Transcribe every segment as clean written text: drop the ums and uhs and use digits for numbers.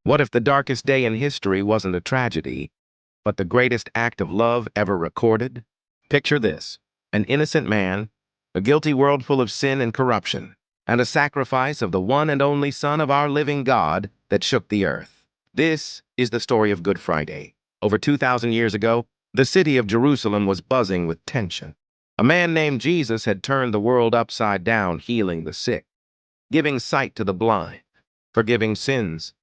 What if the darkest day in history wasn't a tragedy, but the greatest act of love ever recorded? Picture this: an innocent man, a guilty world full of sin and corruption, and a sacrifice of the one and only Son of our living God that shook the earth. This is the story of Good Friday. Over 2,000 years ago, the city of Jerusalem was buzzing with tension. A man named Jesus had turned the world upside down, healing the sick, giving sight to the blind, forgiving sins,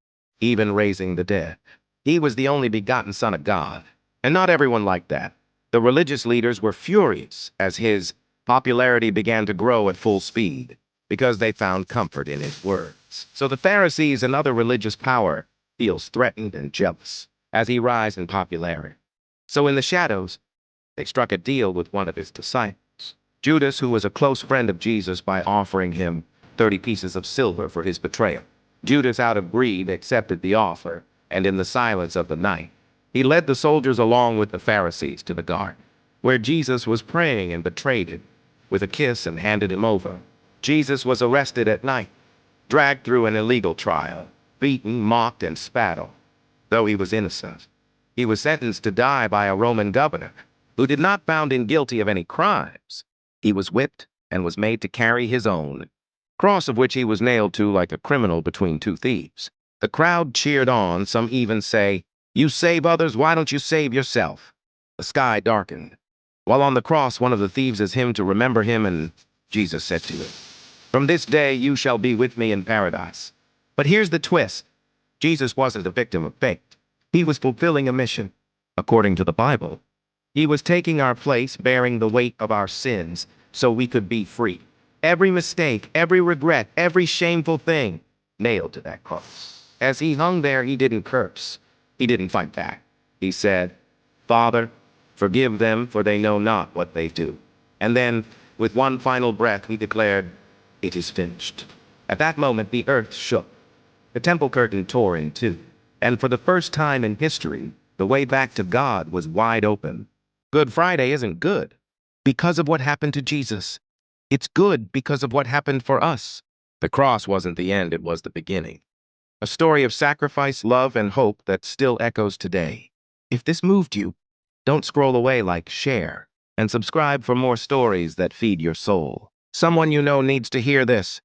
even raising the dead. He was the only begotten Son of God, and not everyone liked that. The religious leaders were furious as his popularity began to grow at full speed because they found comfort in his words. So the Pharisees and other religious power feels threatened and jealous as he rise in popularity. So in the shadows, they struck a deal with one of his disciples, Judas, who was a close friend of Jesus, by offering him 30 pieces of silver for his betrayal. Judas, out of greed, accepted the offer, and in the silence of the night, he led the soldiers along with the Pharisees to the garden, where Jesus was praying, and betrayed him with a kiss and handed him over. Jesus was arrested at night, dragged through an illegal trial, beaten, mocked, and spat on. Though he was innocent, he was sentenced to die by a Roman governor who did not found him guilty of any crimes. He was whipped and was made to carry his own cross, of which he was nailed to like a criminal between two thieves. The crowd cheered on. Some even say, "You save others, why don't you save yourself?" The sky darkened. While on the cross, one of the thieves asked him to remember him, and Jesus said to him, "From this day you shall be with me in paradise." But here's the twist. Jesus wasn't a victim of fate. He was fulfilling a mission. According to the Bible, he was taking our place, bearing the weight of our sins so we could be free. Every mistake, every regret, every shameful thing nailed to that cross. As he hung there, he didn't curse. He didn't fight back. He said, "Father, forgive them, for they know not what they do." And then, with one final breath, he declared, "It is finished." At that moment, the earth shook. The temple curtain tore in two. And for the first time in history, the way back to God was wide open. Good Friday isn't good because of what happened to Jesus. It's good because of what happened for us. The cross wasn't the end, it was the beginning. A story of sacrifice, love, and hope that still echoes today. If this moved you, don't scroll away, like, share, and subscribe for more stories that feed your soul. Someone you know needs to hear this.